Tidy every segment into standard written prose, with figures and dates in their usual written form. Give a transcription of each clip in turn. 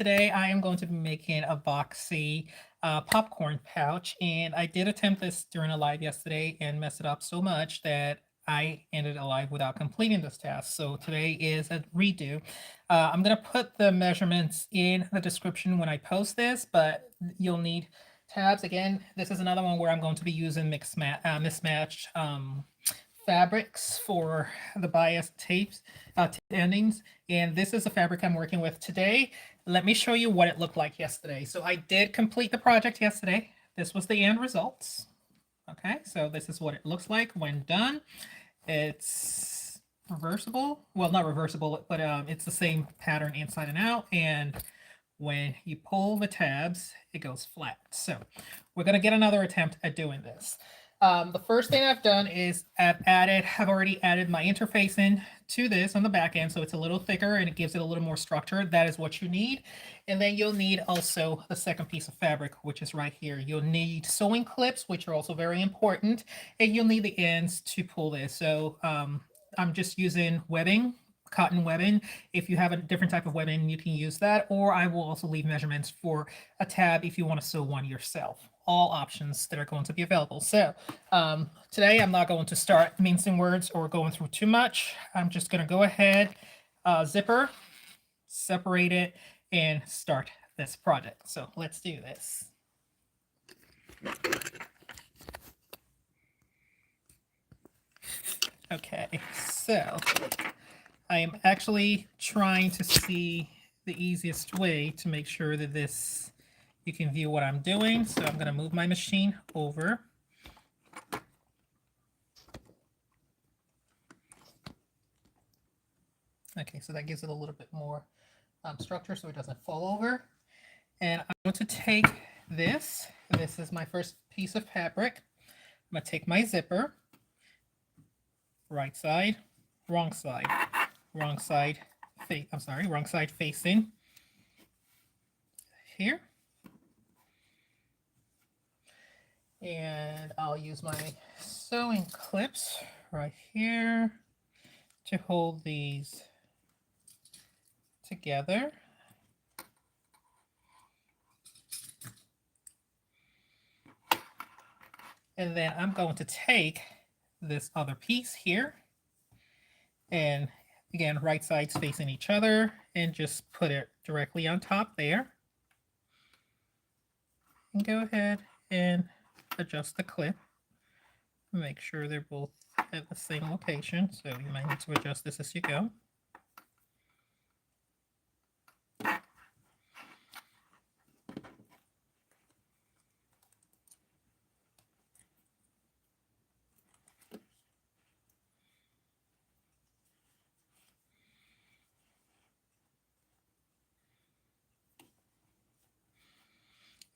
Today I am going to be making a Boxy popcorn pouch, and I did attempt this during a live yesterday and messed it up so much that I ended a live without completing this task. So today is a redo. I'm going to put the measurements in the description when I post this, but you'll need tabs. Again, this is another one where I'm going to be using mismatched fabrics for the bias tapes, endings. And this is the fabric I'm working with today. Let me show you what it looked like yesterday. So I did complete the project yesterday. This was the end results. Okay, so this is what it looks like when done. It's reversible. Well, not reversible, but it's the same pattern inside and out. And when you pull the tabs, it goes flat. So we're going to get another attempt at doing this. The first thing I've done is I've already added my interfacing to this on the back end, so it's a little thicker and it gives it a little more structure. That is what you need. And then you'll need also the second piece of fabric, which is right here. You'll need sewing clips, which are also very important, and you'll need the ends to pull this. So I'm just using webbing, cotton webbing. If you have a different type of webbing, you can use that, or I will also leave measurements for a tab if you want to sew one yourself. All options that are going to be available. So today I'm not going to start mincing words or going through too much. I'm just going to go ahead, zipper, separate it, and start this project. So let's do this. Okay, so I am actually trying to see the easiest way to make sure that this, you can view what I'm doing. So I'm going to move my machine over. Okay, so that gives it a little bit more structure so it doesn't fall over. And I'm going to take this. This is my first piece of fabric. I'm going to take my zipper, right side, wrong side, wrong side, wrong side facing here. And I'll use my sewing clips right here to hold these together. And then I'm going to take this other piece here, and again, right sides facing each other, and just put it directly on top there. And go ahead and adjust the clip. Make sure they're both at the same location, so you might need to adjust this as you go.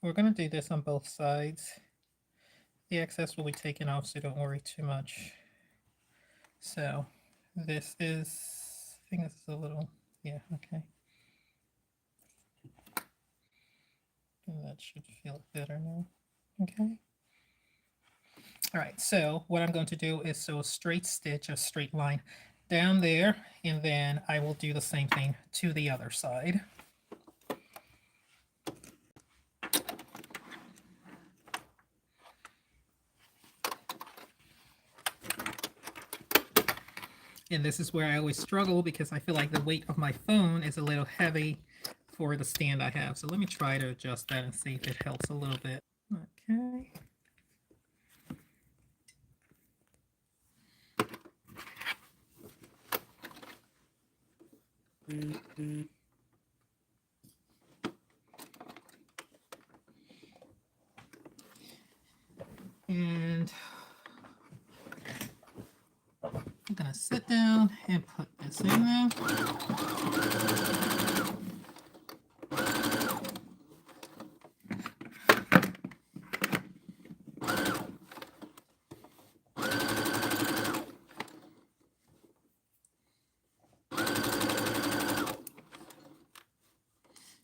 We're going to do this on both sides. The excess will be taken off, so don't worry too much. So this is, I think this is a little, yeah, okay. And that should feel better now. Okay. All right, so what I'm going to do is sew a straight stitch, a straight line down there, and then I will do the same thing to the other side. And this is where I always struggle because I feel like the weight of my phone is a little heavy for the stand I have. So let me try to adjust that and see if it helps a little bit. Okay. And I'm going to sit down and put this in there.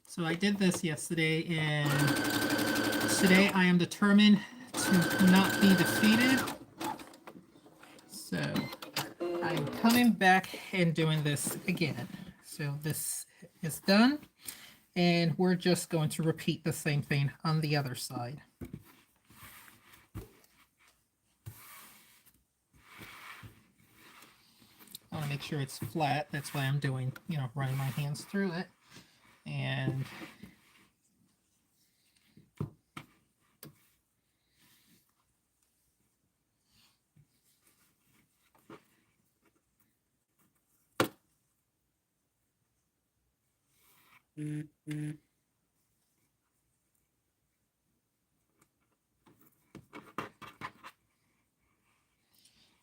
So I did this yesterday, and today I am determined to not be defeated. So I'm coming back and doing this again. So this is done, And we're just going to repeat the same thing on the other side. I want to make sure it's flat. That's why I'm doing, running my hands through it. And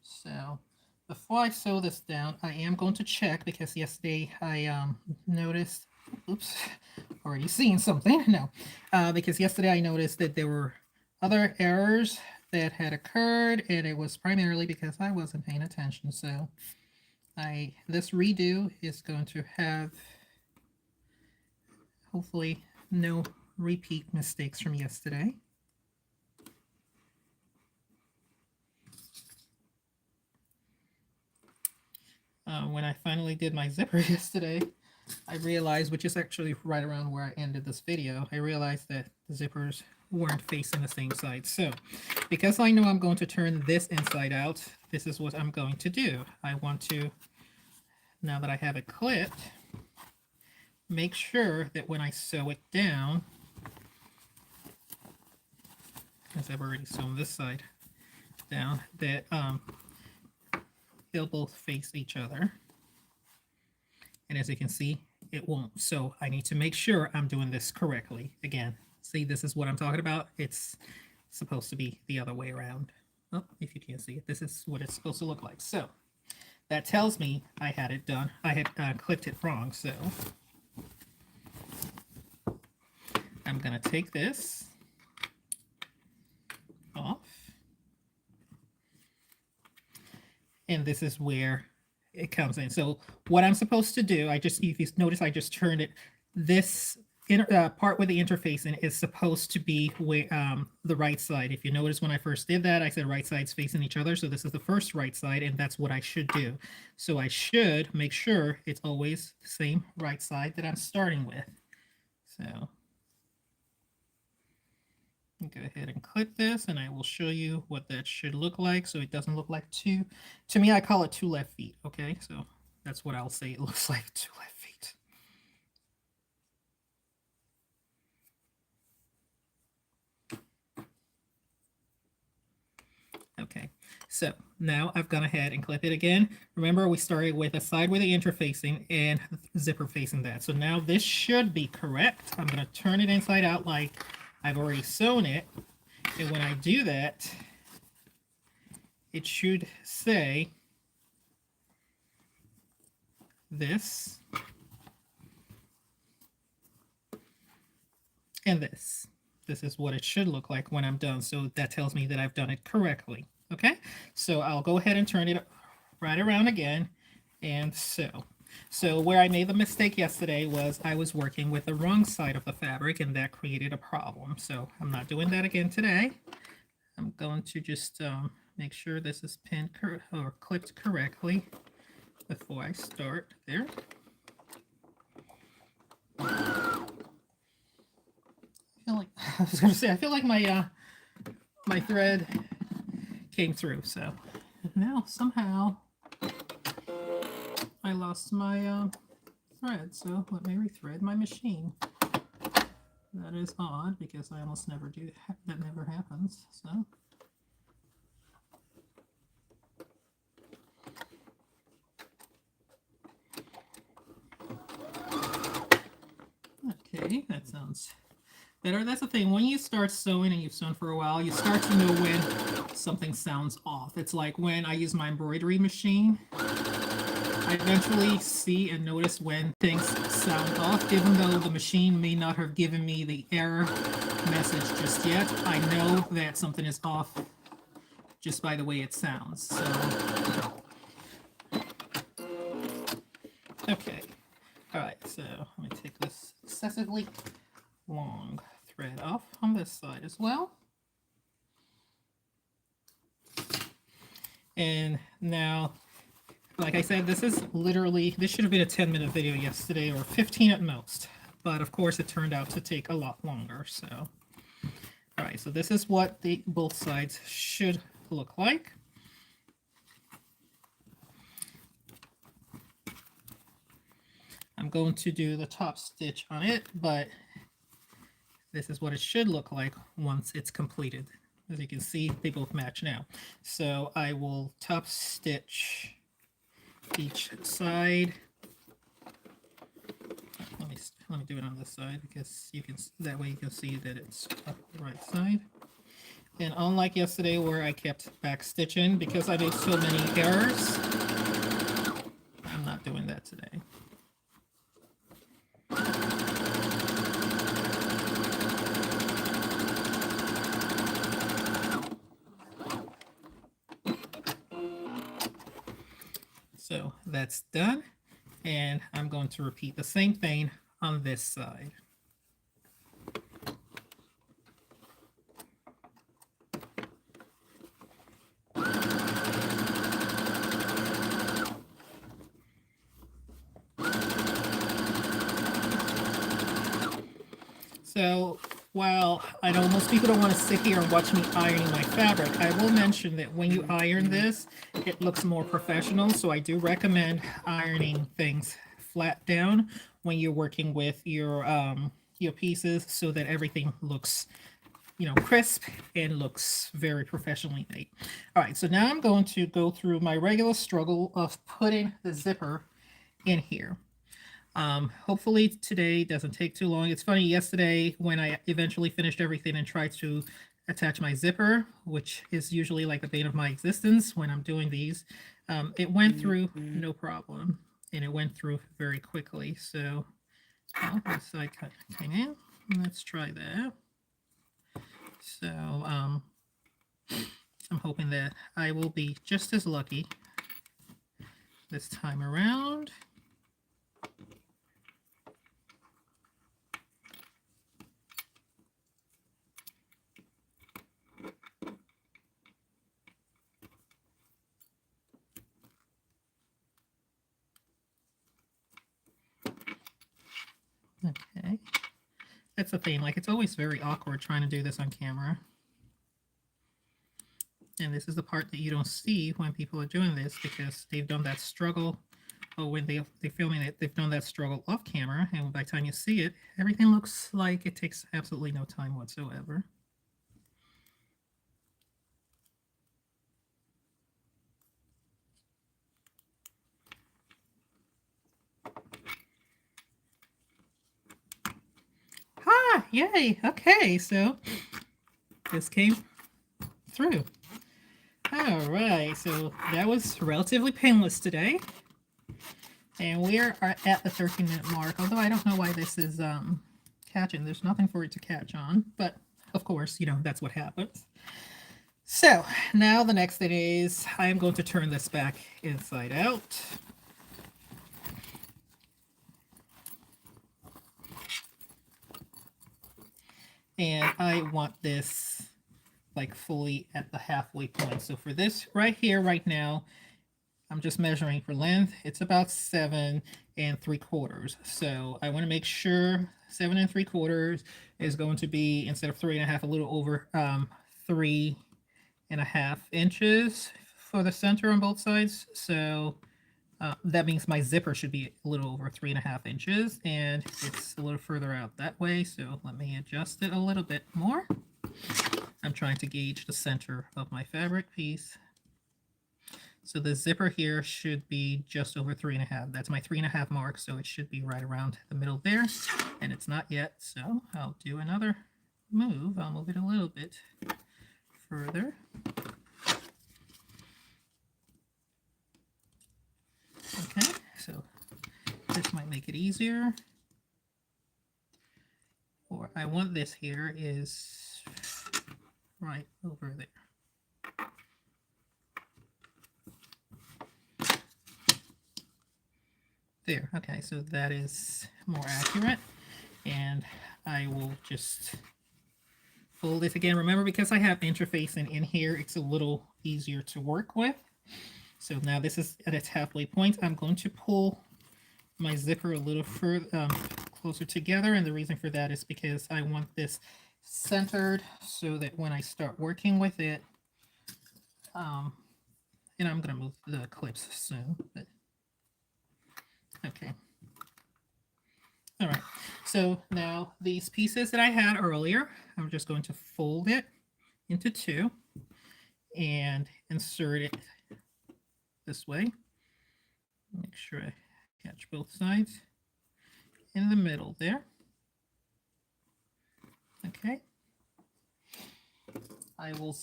so before I sew this down, I am going to check because yesterday I noticed, oops, already seen something. No, because yesterday I noticed that there were other errors that had occurred, and it was primarily because I wasn't paying attention. So this redo is going to have hopefully no repeat mistakes from yesterday. When I finally did my zipper yesterday, I realized, which is actually right around where I ended this video, I realized that the zippers weren't facing the same side. So because I know I'm going to turn this inside out, this is what I'm going to do. I want to, now that I have it clipped, make sure that when I sew it down, as I've already sewn this side down, that they'll both face each other. And as you can see, it won't. So I need to make sure I'm doing this correctly. Again, see, this is what I'm talking about. It's supposed to be the other way around. Oh, if you can't see it, this is what it's supposed to look like. So that tells me I had it done. I had clipped it wrong. So I'm going to take this off. And this is where it comes in. So what I'm supposed to do, if you notice, I just turned it. This part where the interfacing is supposed to be the right side. If you notice, when I first did that, I said right sides facing each other. So this is the first right side, and that's what I should do. So I should make sure it's always the same right side that I'm starting with. So go ahead and clip this, and I will show you what that should look like so it doesn't look like to me, I call it 2 left feet. Okay, so that's what I'll say it looks like, 2 left feet. Okay, so now I've gone ahead and clipped it again. Remember, we started with a side with the interfacing and zipper facing that. So now this should be correct. I'm going to turn it inside out like I've already sewn it. And when I do that, it should say this and this. This is what it should look like when I'm done. So that tells me that I've done it correctly. Okay, so I'll go ahead and turn it right around again and sew. So where I made the mistake yesterday was I was working with the wrong side of the fabric, and that created a problem. So I'm not doing that again today. I'm going to just make sure this is pinned or clipped correctly before I start there. I feel like my thread came through. So now somehow I lost my thread. So let me rethread my machine. That is odd because I almost never do that. Never happens. So okay, that sounds better. That's the thing. When you start sewing and you've sewn for a while, you start to know when something sounds off. It's like when I use my embroidery machine. I eventually see and notice when things sound off, even though the machine may not have given me the error message just yet. I know that something is off just by the way it sounds. So, okay. All right, so let me take this excessively long thread off on this side as well. And now, like I said, this should have been a 10-minute video yesterday, or 15 at most. but of course it turned out to take a lot longer. So, all right, so this is what both sides should look like. I'm going to do the top stitch on it, but this is what it should look like once it's completed. As you can see, they both match now. So I will top stitch each side. Let me do it on this side because you can, that way you can see that it's up the right side. And unlike yesterday where I kept back stitching because I made so many errors, I'm not doing that today. So that's done, and I'm going to repeat the same thing on this side. So while I know most people don't want to sit here and watch me ironing my fabric, I will mention that when you iron this, it looks more professional. So I do recommend ironing things flat down when you're working with your pieces so that everything looks, crisp and looks very professionally made. All right, so now I'm going to go through my regular struggle of putting the zipper in here. Hopefully today doesn't take too long. It's funny, yesterday when I eventually finished everything and tried to attach my zipper, which is usually like the bane of my existence when I'm doing these, it went through no problem, and it went through very quickly. So this side came in. Let's try that. So I'm hoping that I will be just as lucky this time around. Okay, that's the thing, like it's always very awkward trying to do this on camera. And this is the part that you don't see when people are doing this because they've done that struggle, or when they're filming it, they've done that struggle off camera, and by the time you see it, everything looks like it takes absolutely no time whatsoever. Yay. Okay, so this came through. All right, so that was relatively painless today. And we are at the 13-minute mark, although I don't know why this is catching. There's nothing for it to catch on, but of course, that's what happens. So now the next thing is I am going to turn this back inside out. And I want this like fully at the halfway point. So for this right here, right now, I'm just measuring for length. It's about 7 3/4. So I want to make sure 7 3/4 is going to be, instead of 3.5, a little over 3.5 inches for the center on both sides. So that means my zipper should be a little over 3.5 inches, and it's a little further out that way. So let me adjust it a little bit more. I'm trying to gauge the center of my fabric piece. So the zipper here should be just over 3.5. That's my 3.5 mark, so it should be right around the middle there, and it's not yet. So I'll do another move. I'll move it a little bit further. Okay, so this might make it easier. Or I want this here is right over there. There, okay, so that is more accurate. And I will just fold this again. Remember, because I have interfacing in here, it's a little easier to work with. So now this is at its halfway point. I'm going to pull my zipper a little further, closer together, and the reason for that is because I want this centered so that when I start working with it, and I'm going to move the clips soon, but okay. All right, so now these pieces that I had earlier, I'm just going to fold it into two and insert it this way. Make sure I catch both sides in the middle there. Okay. I will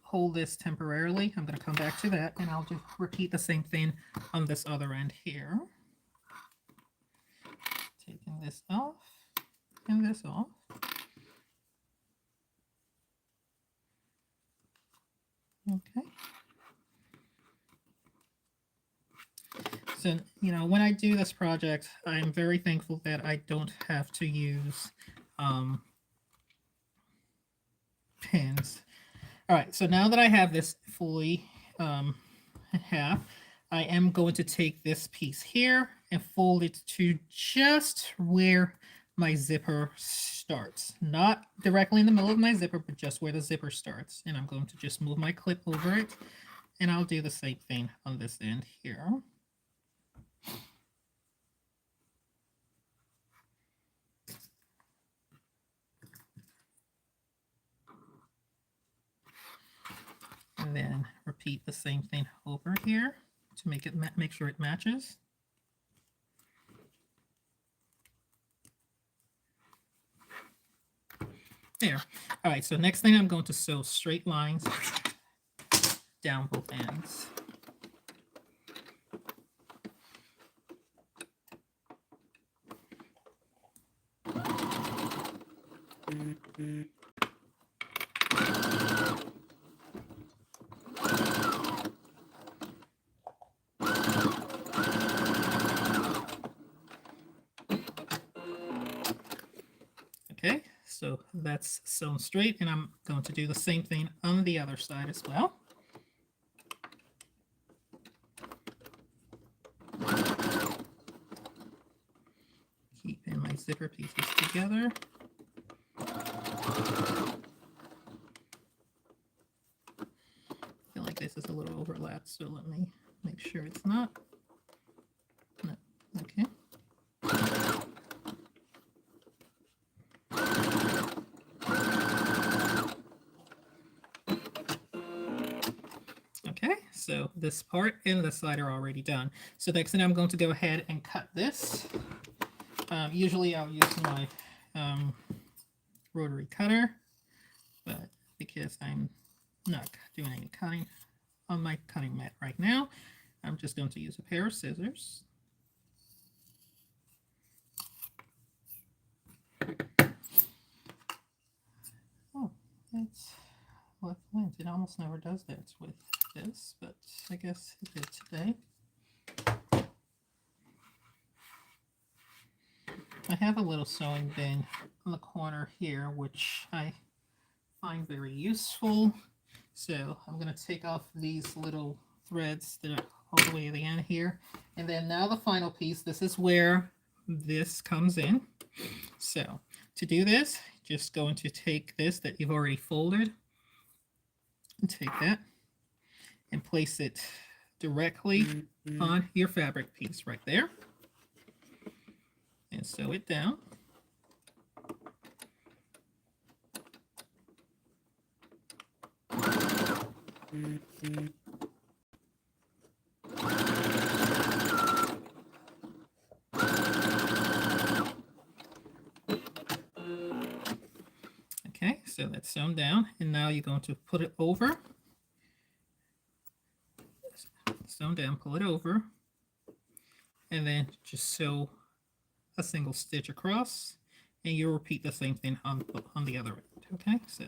hold this temporarily. I'm going to come back to that, and I'll just repeat the same thing on this other end here. Taking this off and this off. Okay. So, you know, when I do this project, I'm very thankful that I don't have to use pins. All right, so now that I have this fully in half, I am going to take this piece here and fold it to just where my zipper starts. Not directly in the middle of my zipper, but just where the zipper starts. And I'm going to just move my clip over it, and I'll do the same thing on this end here. And then repeat the same thing over here to make sure it matches. There. All right, so next thing I'm going to sew straight lines down both ends. Okay, so that's sewn straight, and I'm going to do the same thing on the other side as well. Keeping my zipper pieces together. I feel like this is a little overlapped, so let me make sure it's not. No, okay. Okay, so this part and this side are already done. So next thing I'm going to go ahead and cut this. Usually I'll use my rotary cutter, but because I'm not doing any cutting on my cutting mat right now, I'm just going to use a pair of scissors. Oh, that's what went. It almost never does that with this, but I guess it did today. I have a little sewing bin on the corner here, which I find very useful. So I'm going to take off these little threads that are all the way to the end here. And then now the final piece, this is where this comes in. So to do this, just going to take this that you've already folded and take that and place it directly on your fabric piece right there. And sew it down. Okay, so that's sewn down, and now you're going to put it over. Sewn down, pull it over, and then just sew a single stitch across, and you'll repeat the same thing on the other end. Okay, so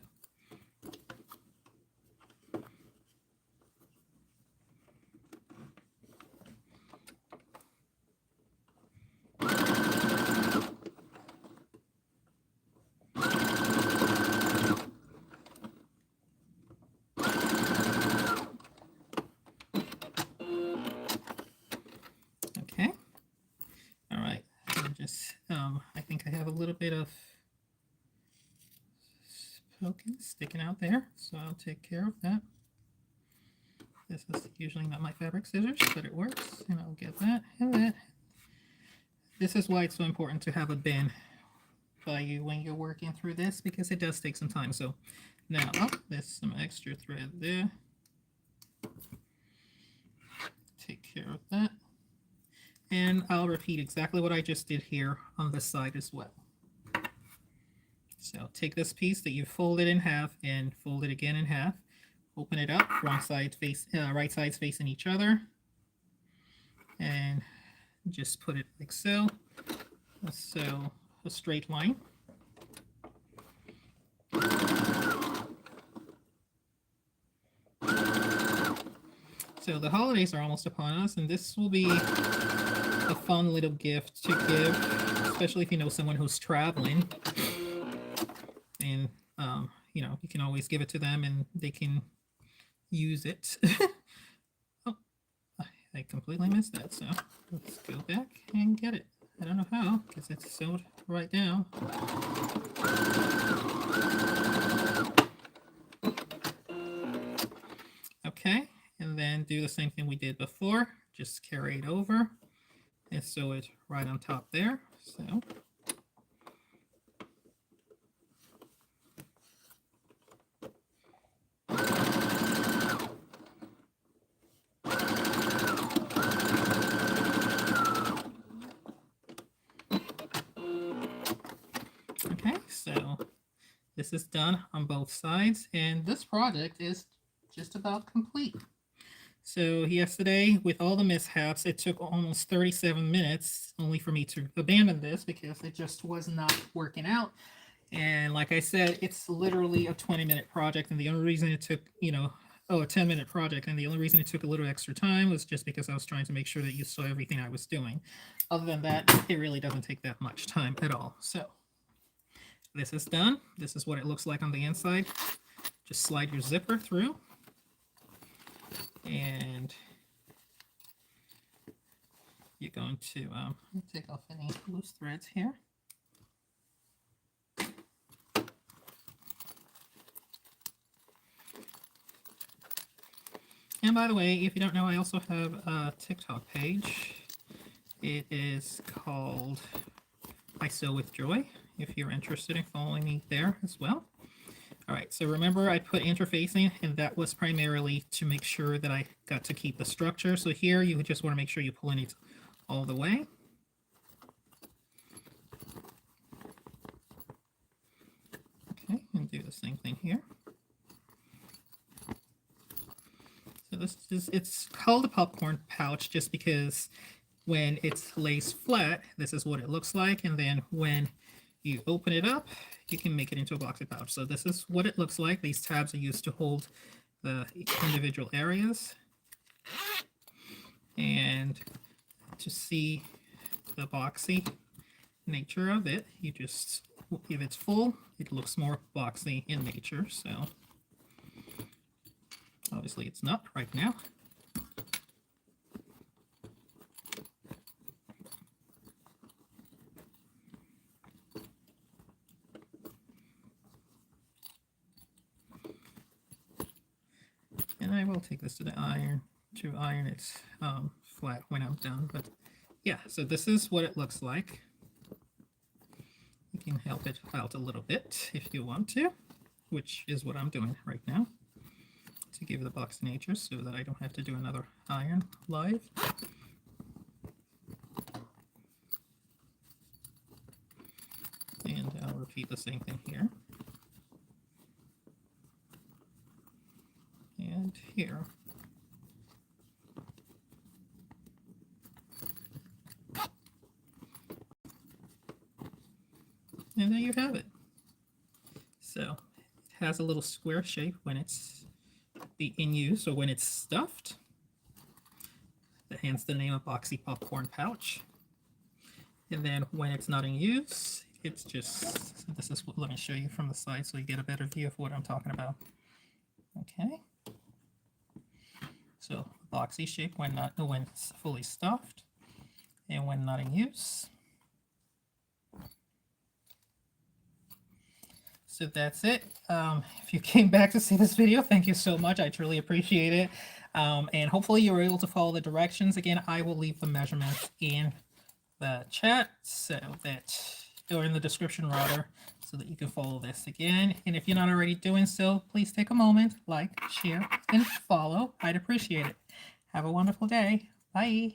okay, all right. I'm just I think I have a little bit of sticking out there, so I'll take care of that. This is usually not my fabric scissors, but it works, and I'll get that and that. This is why it's so important to have a bin by you when you're working through this, because it does take some time. So now, oh, there's some extra thread there. Take care of that. And I'll repeat exactly what I just did here on this side as well. So take this piece that you folded in half and fold it again in half. Open it up, right sides facing each other, and just put it like so. So a straight line. So the holidays are almost upon us, and this will be a fun little gift to give, especially if you know someone who's traveling. And you know, you can always give it to them and they can use it. Oh, I completely missed that, so let's go back and get it. I don't know how, because it's sewed right down. Okay, and then do the same thing we did before. Just carry it over and sew it right on top there. So okay, so this is done on both sides, and this project is just about complete. So yesterday, with all the mishaps, it took almost 37 minutes only for me to abandon this because it just was not working out. And like I said, it's literally a 20-minute project, and the only reason it took, you know, a 10-minute project, and the only reason it took a little extra time was just because I was trying to make sure that you saw everything I was doing. Other than that, it really doesn't take that much time at all. So this is done. This is what it looks like on the inside. Just slide your zipper through, and you're going to take off any loose threads here. And by the way, if you don't know, I also have a TikTok page. It is called I Sew with Joy, if you're interested in following me there as well. All right, so remember I put interfacing, and that was primarily to make sure that I got to keep the structure. So here you just want to make sure you pull it all the way. Okay, and do the same thing here. So this is, it's called a popcorn pouch just because when it's lays flat, this is what it looks like, and then when you open it up, you can make it into a boxy pouch. So this is what it looks like. These tabs are used to hold the individual areas. And to see the boxy nature of it, you just, if it's full, it looks more boxy in nature. So obviously it's not right now. And I will take this to the iron to iron it flat when I'm done. But yeah, so this is what it looks like. You can help it out a little bit if you want to, which is what I'm doing right now to give the box nature so that I don't have to do another iron live. And I'll repeat the same thing here. And here. And there you have it. So it has a little square shape when it's in use, or when it's stuffed. Hence the name of Boxy Popcorn Pouch. And then when it's not in use, it's just, this is what, let me show you from the side so you get a better view of what I'm talking about. Okay. So boxy shape when it's fully stuffed, and when not in use. So that's it. If you came back to see this video, thank you so much. I truly appreciate it. And hopefully you were able to follow the directions. Again, I will leave the measurements in the chat so that, or in the description rather, so that you can follow this again. And if you're not already doing so, please take a moment, like, share, and follow. I'd appreciate it. Have a wonderful day. Bye.